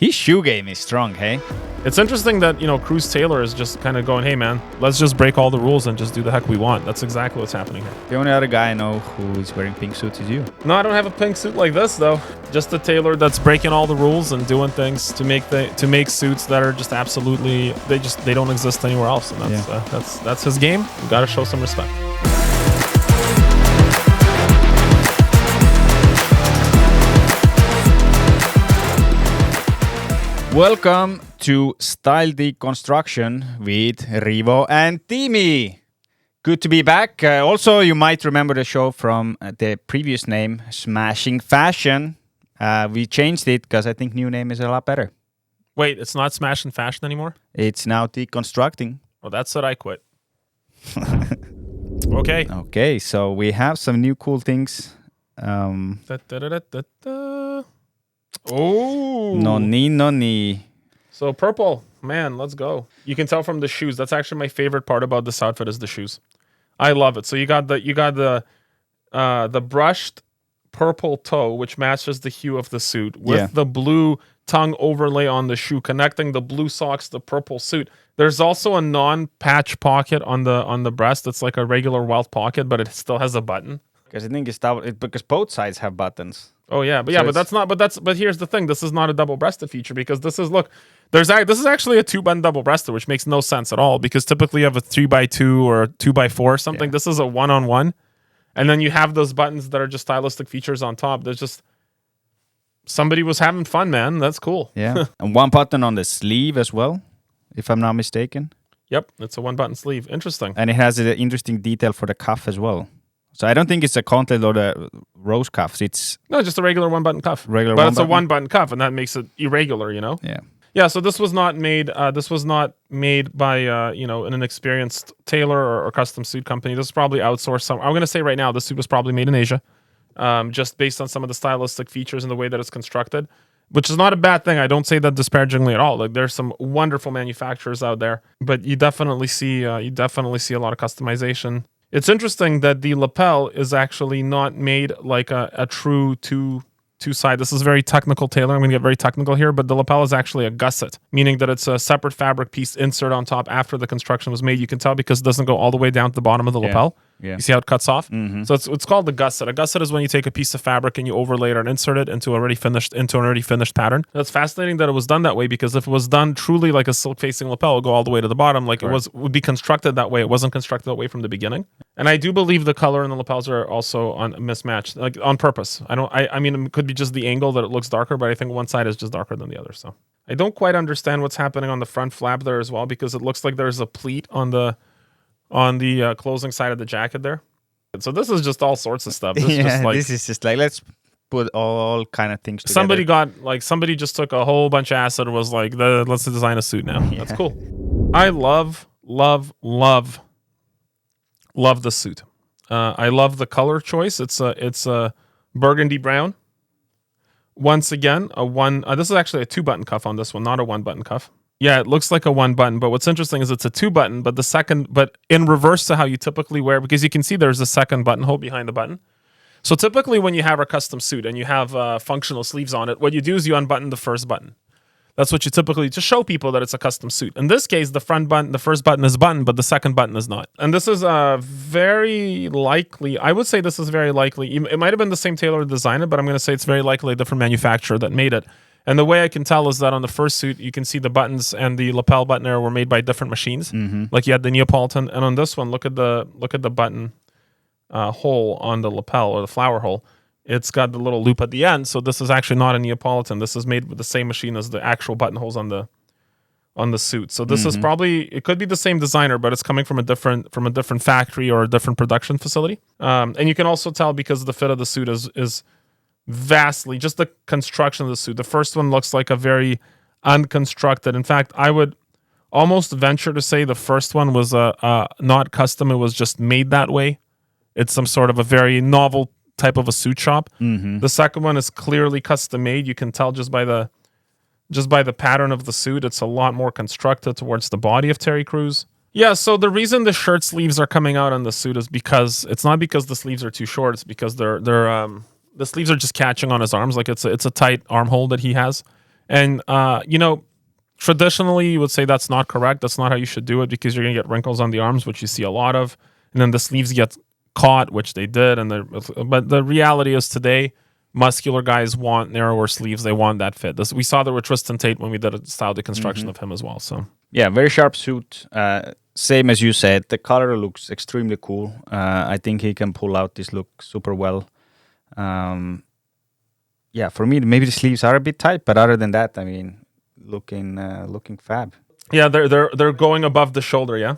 His shoe game is strong, hey? It's interesting that, Cruz Taylor is just kind of going, hey, man, let's just break all the rules and just do the heck we want. That's exactly what's happening here. The only other guy I know who is wearing pink suits is you. No, I don't have a pink suit like this, though. Just a tailor that's breaking all the rules and doing things to make suits that are just absolutely, they don't exist anywhere else. And that's his game. You got to show some respect. Welcome to Style Deconstruction with Rivo and Dimi. Good to be back. Also, you might remember the show from the previous name, Smashing Fashion. We changed it because I think new name is a lot better. Wait, it's not Smashing Fashion anymore? It's now Deconstructing. Well, that's what I quit. Okay. Okay, so we have some new cool things. Oh. Noni. So purple, man, let's go. You can tell from the shoes. That's actually my favorite part about this outfit is the shoes. I love it. So you got the brushed purple toe, which matches the hue of the suit, with the blue tongue overlay on the shoe, connecting the blue socks to the purple suit. There's also a non-patch pocket on the breast. It's like a regular welt pocket, but it still has a button. Because I think because both sides have buttons. Oh yeah, but here's the thing. This is not a double-breasted feature because this is actually a 2-button double-breasted, which makes no sense at all because typically you have a 3x2 or a 2x4 or something. Yeah. This is a 1-on-1, and then you have those buttons that are just stylistic features on top. There's just somebody was having fun, man. That's cool. Yeah, and one button on the sleeve as well, if I'm not mistaken. Yep, it's a 1-button sleeve. Interesting. And it has an interesting detail for the cuff as well. So I don't think it's a gauntlet or the rose cuffs. It's just a regular 1-button cuff. But it's a 1-button cuff, and that makes it irregular, Yeah. Yeah. So this was not made. By an inexperienced tailor or custom suit company. This is probably outsourced. I'm going to say right now, this suit was probably made in Asia, just based on some of the stylistic features and the way that it's constructed, which is not a bad thing. I don't say that disparagingly at all. Like there's some wonderful manufacturers out there, but you definitely see a lot of customization. It's interesting that the lapel is actually not made like a true two-side. This is very technical tailoring. I'm going to get very technical here, but the lapel is actually a gusset, meaning that it's a separate fabric piece insert on top after the construction was made. You can tell because it doesn't go all the way down to the bottom of the lapel. Yeah. You see how it cuts off? Mm-hmm. So it's called the gusset. A gusset is when you take a piece of fabric and you overlay it and insert it into an already finished pattern. That's fascinating that it was done that way because if it was done truly like a silk-facing lapel, it would go all the way to the bottom. Like it would be constructed that way. It wasn't constructed that way from the beginning. And I do believe the color in the lapels are also mismatched, like on purpose. I mean, it could be just the angle that it looks darker, but I think one side is just darker than the other. So I don't quite understand what's happening on the front flap there as well because it looks like there's a pleat on the closing side of the jacket there. So this is just all sorts of stuff. This is just like let's put all kind of things together. Somebody just took a whole bunch of acid and was like, let's design a suit now. Yeah. That's cool. I love the suit. I love the color choice. It's a burgundy brown. Once again, this is actually a 2-button cuff on this one, not a 1-button cuff. Yeah, it looks like a 1-button, but what's interesting is it's a 2-button, but in reverse to how you typically wear, because you can see there's a second buttonhole behind the button. So typically when you have a custom suit and you have functional sleeves on it, what you do is you unbutton the first button. That's what you typically, to show people that it's a custom suit. In this case, the first button is buttoned, but the second button is not. And this is very likely, I would say this is very likely, it might have been the same tailor to design it, but I'm going to say it's very likely a different manufacturer that made it. And the way I can tell is that on the first suit, you can see the buttons and the lapel button area were made by different machines. Mm-hmm. Like you had the Neapolitan, and on this one, look at the button hole on the lapel or the flower hole. It's got the little loop at the end, so this is actually not a Neapolitan. This is made with the same machine as the actual buttonholes on the suit. So this is probably, it could be the same designer, but it's coming from a different factory or a different production facility. And you can also tell because the fit of the suit is vastly, just the construction of the suit. The first one looks like a very unconstructed. In fact, I would almost venture to say the first one was not custom. It was just made that way. It's some sort of a very novel type of a suit shop. Mm-hmm. The second one is clearly custom made. You can tell just by the pattern of the suit, it's a lot more constructed towards the body of Terry Crews. Yeah, so the reason the shirt sleeves are coming out on the suit is because it's not because the sleeves are too short. It's because the sleeves are just catching on his arms. Like it's a tight armhole that he has. And traditionally, you would say that's not correct. That's not how you should do it because you're going to get wrinkles on the arms, which you see a lot of, and then the sleeves get caught, which they did. But the reality is today, muscular guys want narrower sleeves. They want that fit. We saw that with Tristan Tate when we did a style deconstruction of him as well. So yeah, very sharp suit. Same as you said, the color looks extremely cool. I think he can pull out this look super well. Yeah, for me, maybe the sleeves are a bit tight, but other than that, I mean, looking fab. yeah, they're going above the shoulder. Yeah.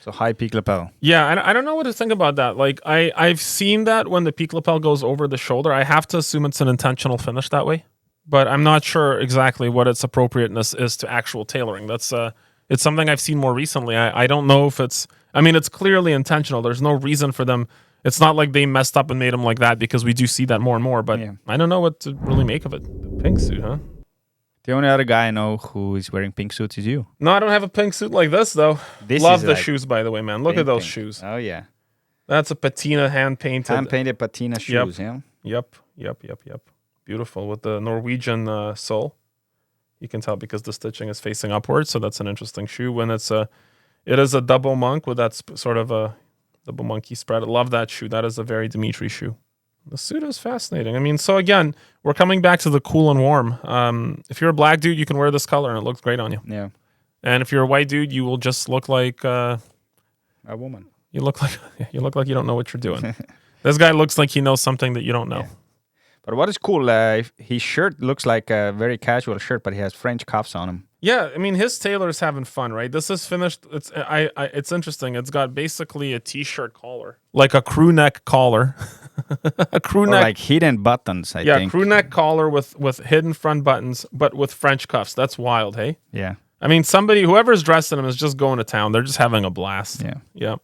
So high peak lapel. Yeah, I don't know what to think about that. Like I've seen that when the peak lapel goes over the shoulder. I have to assume it's an intentional finish that way, but I'm not sure exactly what its appropriateness is to actual tailoring. That's it's something I've seen more recently. I don't know if it's. I mean, it's clearly intentional. There's no reason for them. It's not like they messed up and made them like that because we do see that more and more. But I don't know what to really make of it. Pink suit, huh? The only other guy I know who is wearing pink suits is you. No, I don't have a pink suit like this though. Love the shoes, by the way, man. Look at those shoes. Oh yeah, that's a patina hand painted patina shoes. Yep. Beautiful with the Norwegian sole. You can tell because the stitching is facing upwards, so that's an interesting shoe. When it is a double monk with that sort of a double monkey spread. I love that shoe. That is a very Dimitry shoe. The suit is fascinating. I mean, so again, we're coming back to the cool and warm. If you're a black dude, you can wear this color and it looks great on you. Yeah. And if you're a white dude, you will just look like a woman. You look like you don't know what you're doing. This guy looks like he knows something that you don't know. Yeah. But what is cool, his shirt looks like a very casual shirt, but he has French cuffs on him. Yeah, I mean, his tailor's having fun, right? This is finished. It's interesting. It's got basically a t-shirt collar, like a crew neck collar. A crew neck, like hidden buttons, I think. Yeah, crew neck collar with hidden front buttons, but with French cuffs. That's wild, hey? Yeah. I mean, whoever's dressed in them is just going to town. They're just having a blast. Yeah.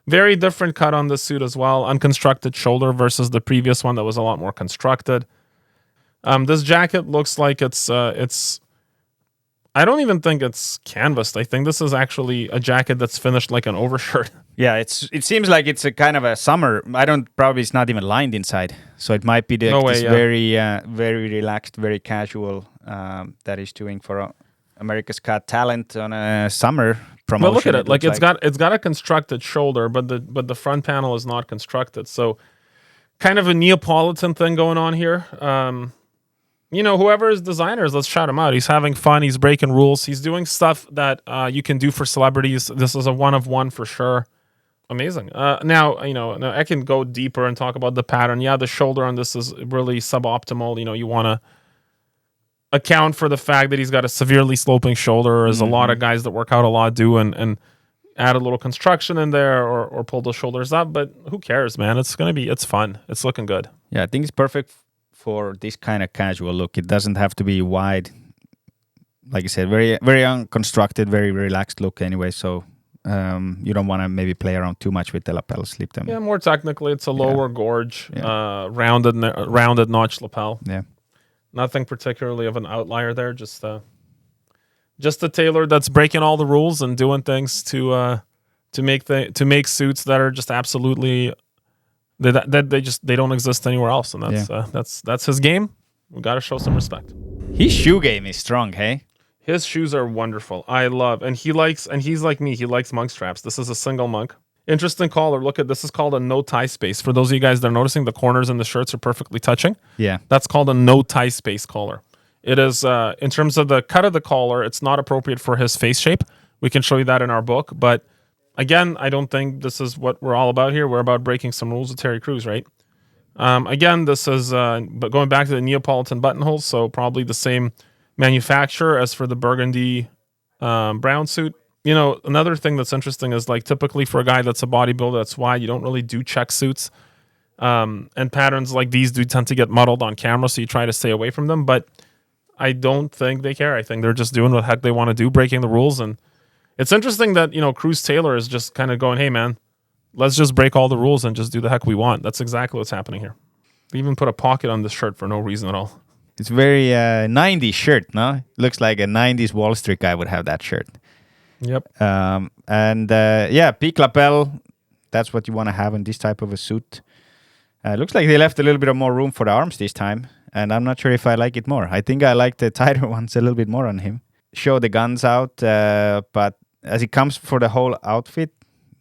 Very different cut on this suit as well. Unconstructed shoulder versus the previous one that was a lot more constructed. This jacket looks like it's. I don't even think it's canvassed. I think this is actually a jacket that's finished like an overshirt. Yeah, it seems like it's a kind of a summer. Probably it's not even lined inside, so it might be very relaxed, very casual that he's doing for America's Got Talent on a summer promotion. But look at it, like it's got a constructed shoulder, but the front panel is not constructed. So kind of a Neapolitan thing going on here. Whoever his designer is, let's shout him out. He's having fun. He's breaking rules. He's doing stuff that you can do for celebrities. This is a one of one for sure. Amazing. Now I can go deeper and talk about the pattern. Yeah, the shoulder on this is really suboptimal. You want to account for the fact that he's got a severely sloping shoulder, as a lot of guys that work out a lot do, and add a little construction in there or pull the shoulders up. But who cares, man? It's fun. It's looking good. Yeah, I think it's perfect for this kind of casual look. It doesn't have to be wide. Like I said, very, very unconstructed, very relaxed look anyway. So you don't want to maybe play around too much with the lapels, slip them. Yeah, more technically, it's a lower gorge, rounded notch lapel. Yeah. Nothing particularly of an outlier there. Just a tailor that's breaking all the rules and doing things to make suits that are just absolutely they don't exist anywhere else, and that's his game. We got to show some respect. His shoe game is strong, hey? His shoes are wonderful. I love, and he's like me. He likes monk straps. This is a single monk. Interesting collar. Look at this. Is called a no tie space. For those of you guys that are noticing, the corners in the shirts are perfectly touching. Yeah, that's called a no tie space collar. It is in terms of the cut of the collar, it's not appropriate for his face shape. We can show you that in our book, but again, I don't think this is what we're all about here. We're about breaking some rules with Terry Crews, right? Again, this is but going back to the Neapolitan buttonholes, so probably the same manufacturer as for the burgundy brown suit. Another thing that's interesting is like typically for a guy that's a bodybuilder that's wide, you don't really do check suits. And patterns like these do tend to get muddled on camera, so you try to stay away from them. But I don't think they care. I think they're just doing what the heck they want to do, breaking the rules. And it's interesting that, Cruz Taylor is just kind of going, hey, man, let's just break all the rules and just do the heck we want. That's exactly what's happening here. They even put a pocket on this shirt for no reason at all. It's very 90s shirt, no? Looks like a 90s Wall Street guy would have that shirt. Yep. Peak lapel, that's what you want to have in this type of a suit. Looks like they left a little bit of more room for the arms this time. and I'm not sure if I like it more. I think I like the tighter ones a little bit more on him. Show the guns out, but as it comes for the whole outfit,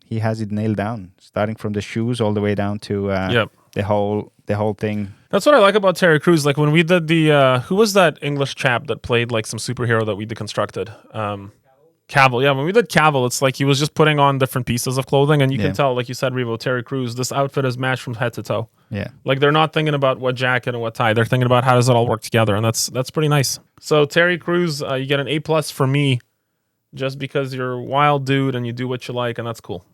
he has it nailed down, starting from the shoes all the way down to the whole thing. That's what I like about Terry Crews. Like when we did the who was that English chap that played like some superhero that we deconstructed? Cavill. Yeah, when we did Cavill, it's like he was just putting on different pieces of clothing, and you can tell, like you said, Rivo, Terry Crews, this outfit is matched from head to toe. Yeah. Like they're not thinking about what jacket and what tie. They're thinking about how does it all work together, and that's pretty nice. So Terry Crews, you get an A+ from me, just because you're a wild dude and you do what you like, and that's cool.